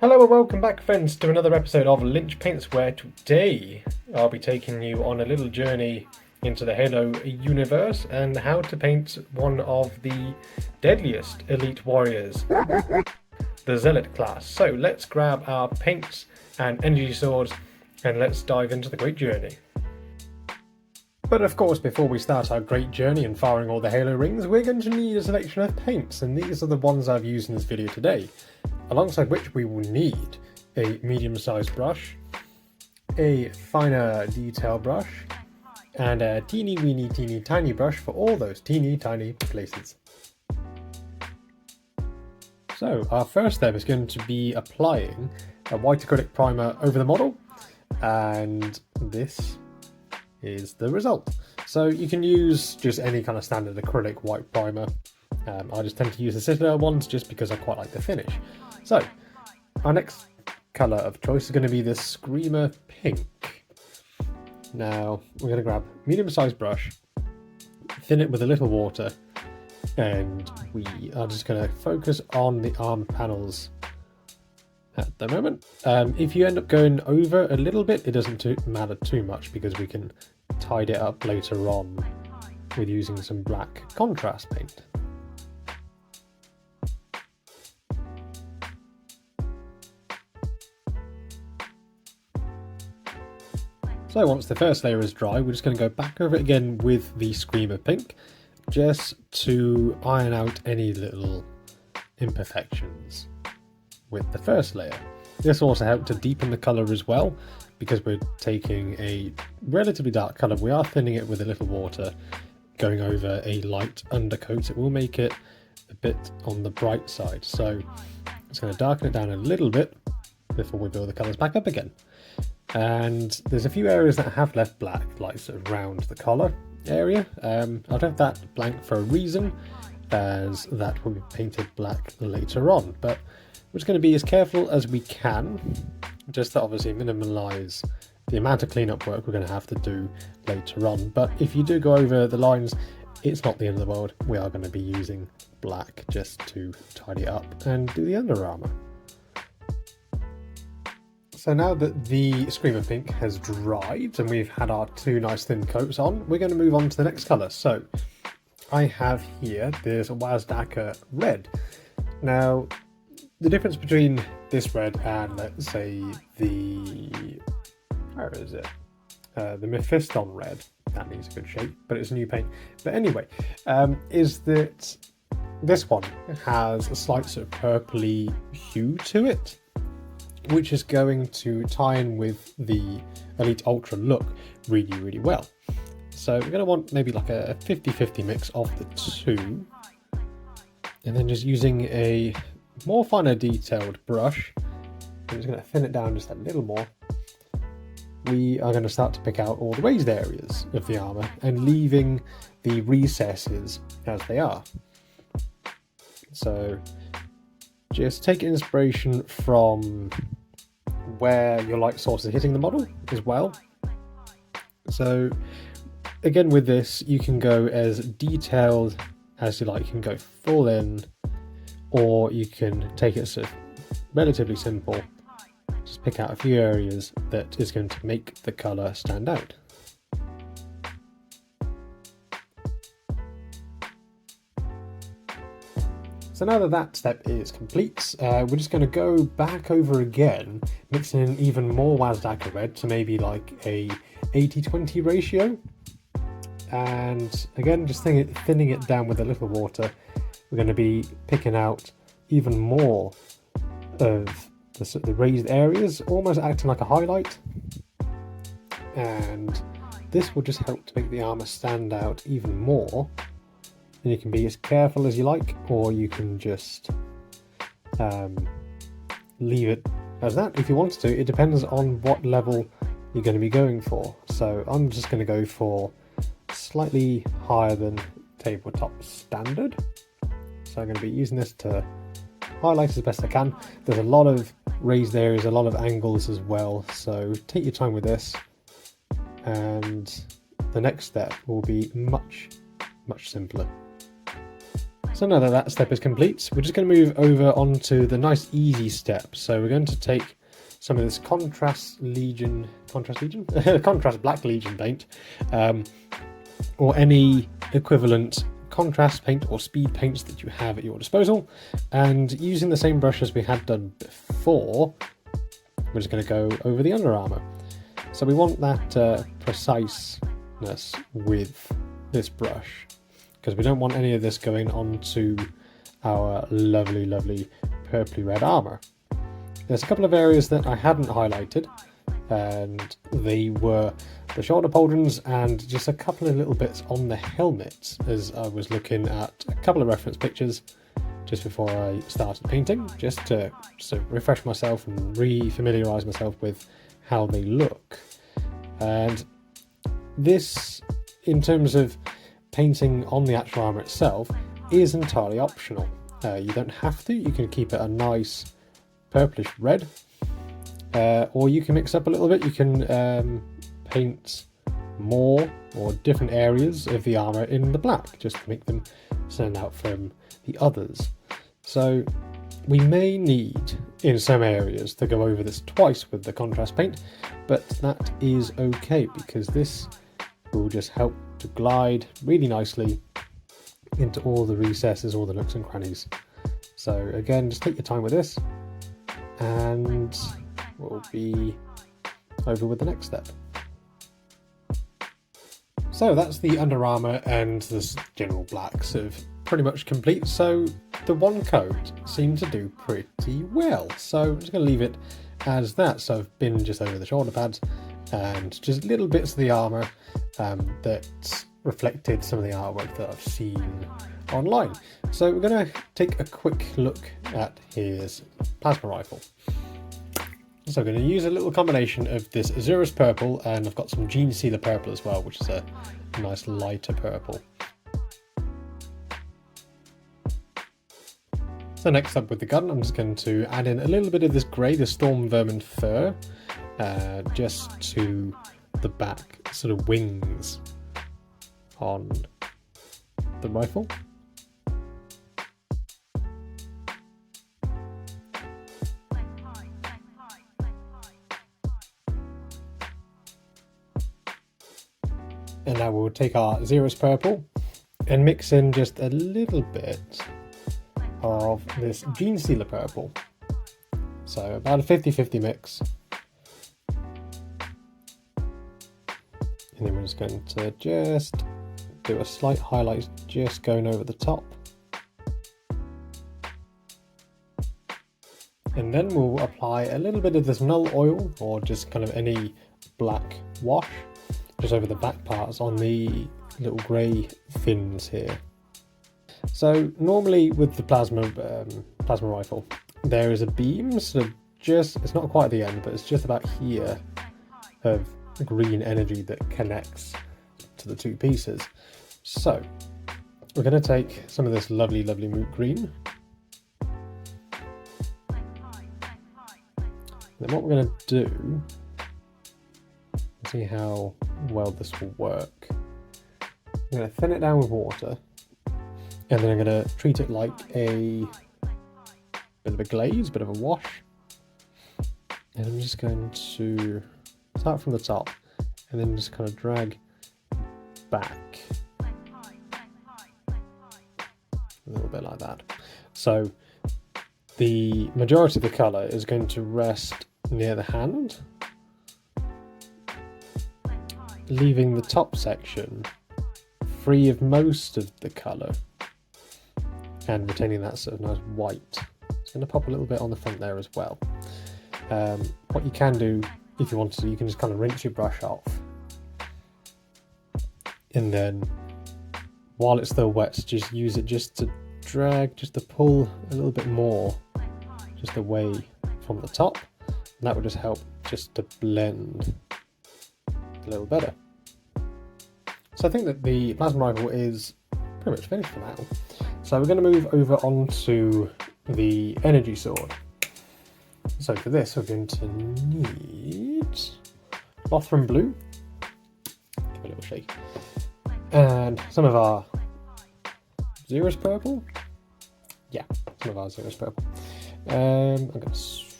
Hello and welcome back, friends, to another episode of Lynch Paints, where today I'll be taking you on a little journey into the Halo universe and how to paint one of the deadliest elite warriors, the Zealot class. So let's grab our paints and energy swords and let's dive into the great journey. But of course, before we start our great journey and firing all the Halo rings, we're going to need a selection of paints, and these are the ones I've used in this video today, alongside which we will need a medium-sized brush, a finer detail brush, and a teeny weeny teeny tiny brush for all those teeny tiny places. So our first step is going to be applying a white acrylic primer over the model, and this is the result. So you can use just any kind of standard acrylic white primer. I just tend to use the Citadel ones just because I quite like the finish. So our next colour of choice is going to be this Screamer Pink. Now we're going to grab a medium-sized brush, thin it with a little water, and we are just going to focus on the arm panels at the moment. If you end up going over a little bit, it doesn't matter too much because we can tide it up later on with using some black contrast paint. So once the first layer is dry, we're just going to go back over it again with the Screamer Pink, just to iron out any little imperfections with the first layer. This will also help to deepen the colour as well, because we're taking a relatively dark colour. We are thinning it with a little water, going over a light undercoat. It will make it a bit on the bright side. So it's going to darken it down a little bit before we build the colours back up again. And there's a few areas that have left black, like sort of around the collar area. I've left that blank for a reason, as that will be painted black later on. But we're just going to be as careful as we can, just to obviously minimise the amount of cleanup work we're going to have to do later on. But if you do go over the lines, it's not the end of the world. We are going to be using black just to tidy it up and do the under armour. So now that the Screamer Pink has dried and we've had our two nice thin coats on, we're going to move on to the next colour. So I have here this Wazdaka Red. Now the difference between this red and, let's say, the Mephiston Red, that needs a good shape, but it's a new paint. But anyway, is that this one has a slight sort of purpley hue to it, which is going to tie in with the Elite Ultra look really, really well. So we're going to want maybe like a 50-50 mix of the two, and then just using a more finer detailed brush, I'm just going to thin it down just a little more. We are going to start to pick out all the raised areas of the armour and leaving the recesses as they are. So just take inspiration from where your light source is hitting the model as well. So again, with this, you can go as detailed as you like. You can go full in, or you can take it sort of relatively simple. Just pick out a few areas that is going to make the colour stand out. So now that that step is complete, we're just going to go back over again, mixing in even more Wazdaka Red to maybe like a 80-20 ratio. And again, just thinning it down with a little water. We're going to be picking out even more of the raised areas, almost acting like a highlight. And this will just help to make the armour stand out even more. And you can be as careful as you like, or you can just leave it as that if you want to. It depends on what level you're going to be going for. So I'm just going to go for slightly higher than tabletop standard. So I'm going to be using this to highlight as best I can. There's a lot of raised areas, a lot of angles as well, so take your time with this, and the next step will be much simpler. So now that that step is complete, we're just going to move over onto the nice easy step. So we're going to take some of this contrast black legion paint, or any equivalent contrast paint or speed paints that you have at your disposal, and using the same brush as we had done before, we're just going to go over the Under Armour. So we want that preciseness with this brush, because we don't want any of this going onto our lovely purpley red armour. There's a couple of areas that I hadn't highlighted, and they were the shoulder pauldrons and just a couple of little bits on the helmet, as I was looking at a couple of reference pictures just before I started painting, just to refresh myself and re-familiarise myself with how they look. And this, in terms of painting on the actual armour itself, is entirely optional. You don't have to, you can keep it a nice purplish red, or you can mix up a little bit. You can paint more or different areas of the armour in the black, just to make them stand out from the others. So we may need, in some areas, to go over this twice with the contrast paint, but that is okay, because this will just help to glide really nicely into all the recesses, all the nooks and crannies. So again, just take your time with this, and we'll be over with the next step. So that's the Under Armour and the general blacks of pretty much complete. So the one coat seemed to do pretty well, so I'm just going to leave it as that. So I've been just over the shoulder pads and just little bits of the armour that reflected some of the artwork that I've seen online. So we're going to take a quick look at his plasma rifle. So I'm going to use a little combination of this Azurus purple, and I've got some Gene Sealer purple as well, which is a nice lighter purple. So next up with the gun, I'm just going to add in a little bit of this grey, the Storm Vermin fur, just to the back sort of wings on the rifle. And now we'll take our Azurus purple and mix in just a little bit of this Gene Sealer purple. So about a 50-50 mix. And then we're just going to just do a slight highlight just going over the top. And then we'll apply a little bit of this null oil, or just kind of any black wash, just over the back parts on the little grey fins here. So normally with the plasma rifle, there is a beam, so just, it's not quite at the end, but it's just about here, of green energy that connects to the two pieces. So we're going to take some of this lovely moot green. Then what we're going to do, see how well this will work. I'm going to thin it down with water, and then I'm going to treat it like a bit of a glaze, bit of a wash. And I'm just going to start from the top and then just kind of drag back a little bit like that. So the majority of the colour is going to rest near the hand, leaving the top section free of most of the colour and retaining that sort of nice white. It's going to pop a little bit on the front there as well. What you can do, if you want to, you can just kind of rinse your brush off, and then while it's still wet, just use it just to drag, just to pull a little bit more just away from the top, and that will just help just to blend a little better. So I think that the plasma rifle is pretty much finished for now. So we're going to move over onto the energy sword. So for this we're going to need Lothram blue, give it a little shake, and some of our Azurus purple, Yeah, some of ours is purple. I'm gonna. It's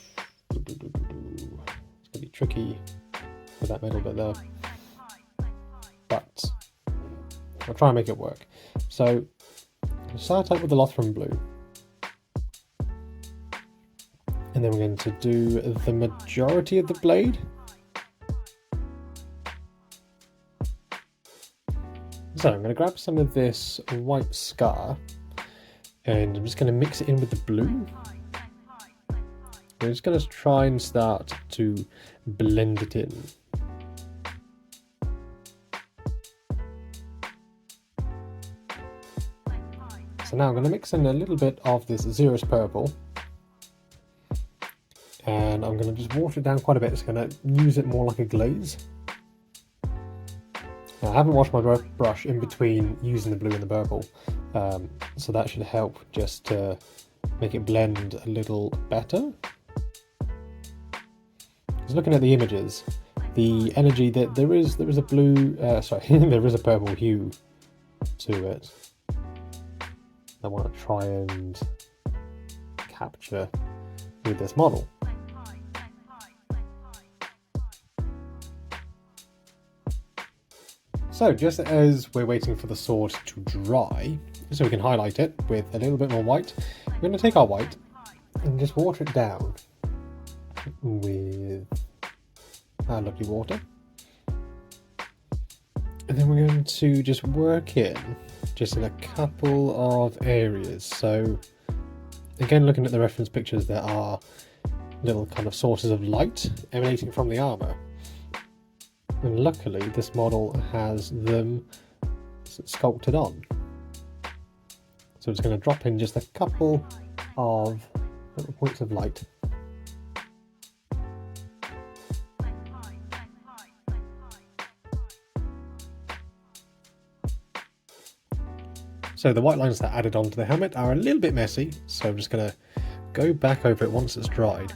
gonna be tricky with that middle bit there, but I'll try and make it work. So start out with the Lothram blue, and then we're going to do the majority of the blade. So I'm going to grab some of this white scar, and I'm just going to mix it in with the blue. I'm just going to try and start to blend it in. So now I'm going to mix in a little bit of this Xeris purple, and I'm going to just water it down quite a bit. It's going to use it more like a glaze. Now, I haven't washed my brush in between using the blue and the purple, so that should help just to make it blend a little better. Just looking at the images, the energy that there is a blue, there is a purple hue to it. I want to try and capture with this model. So just as we're waiting for the sword to dry, so we can highlight it with a little bit more white, we're going to take our white and just water it down with our lovely water. And then we're going to just work in just in a couple of areas. So again, looking at the reference pictures, there are little kind of sources of light emanating from the armor. And luckily this model has them sculpted on. So it's going to drop in just a couple of little points of light. So the white lines that are added onto the helmet are a little bit messy, so I'm just going to go back over it once it's dried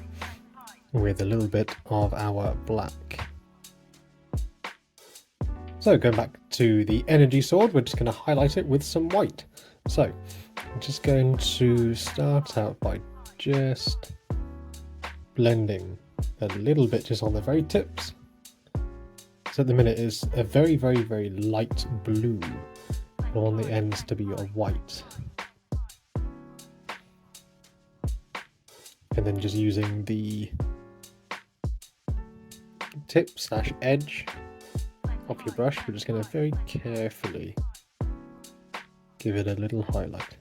with a little bit of our black. So going back to the energy sword, we're just going to highlight it with some white. So I'm just going to start out by just blending a little bit just on the very tips. So at the minute it's a very, very, very light blue. I want the ends to be a white. And then just using the tip / edge of your brush, we're just going to very carefully give it a little highlight.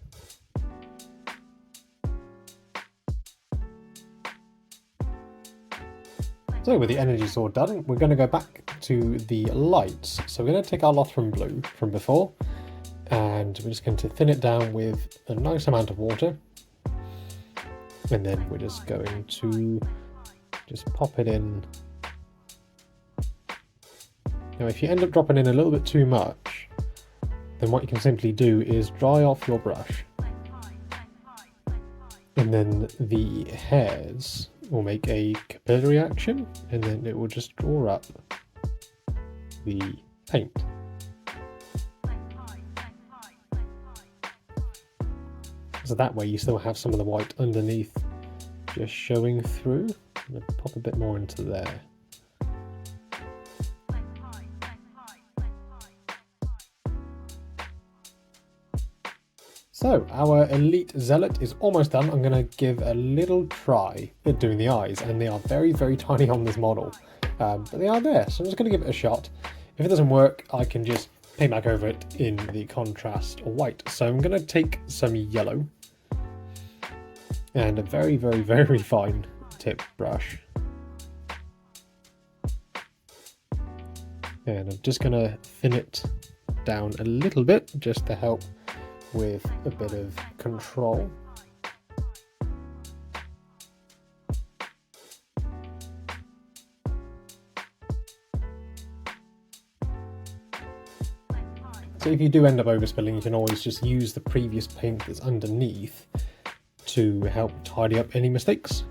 So with the energy sword done, we're going to go back to the lights. So we're going to take our Lothram blue from before, and we're just going to thin it down with a nice amount of water, and then we're just going to just pop it in. Now if you end up dropping in a little bit too much, then what you can simply do is dry off your brush, and then the hairs will make a capillary action, and then it will just draw up the paint. So that way you still have some of the white underneath just showing through. I'm going to pop a bit more into there. So our Elite Zealot is almost done. I'm going to give a little try at doing the eyes, and they are very, very tiny on this model, but they are there, so I'm just going to give it a shot. If it doesn't work, I can just paint back over it in the contrast white. So I'm going to take some yellow and a very, very, very fine tip brush, and I'm just going to thin it down a little bit just to help with a bit of control. So if you do end up overspilling, you can always just use the previous paint that's underneath to help tidy up any mistakes.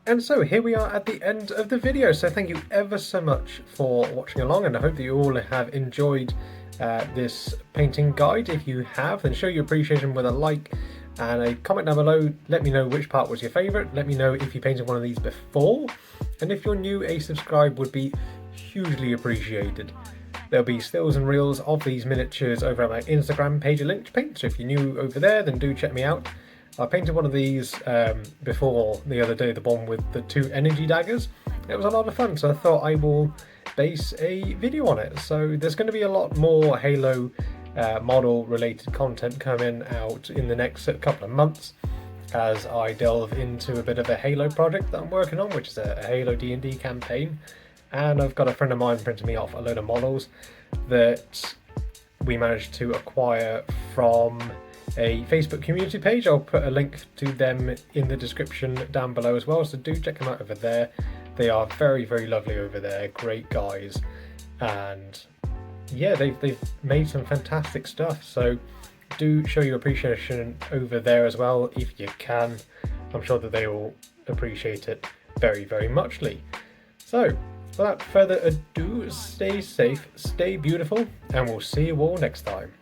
And so here we are at the end of the video. So thank you ever so much for watching along, and I hope that you all have enjoyed this painting guide. If you have, then show your appreciation with a like and a comment down below. Let me know which part was your favourite. Let me know if you painted one of these before, and if you're new, a subscribe would be hugely appreciated. There'll be stills and reels of these miniatures over at my Instagram page, Elite Paint, so if you're new over there, then do check me out. I painted one of these before the other day, the one with the 2 energy daggers. It was a lot of fun, so I thought I will base a video on it. So there's going to be a lot more Halo model related content coming out in the next couple of months as I delve into a bit of a Halo project that I'm working on, which is a Halo D&D campaign. And I've got a friend of mine printing me off a load of models that we managed to acquire from a Facebook community page. I'll put a link to them in the description down below as well, so do check them out over there. They are very, very lovely over there, great guys, and yeah, they've made some fantastic stuff, so do show your appreciation over there as well if you can. I'm sure that they will appreciate it very, very muchly. So without further ado, stay safe, stay beautiful, and we'll see you all next time.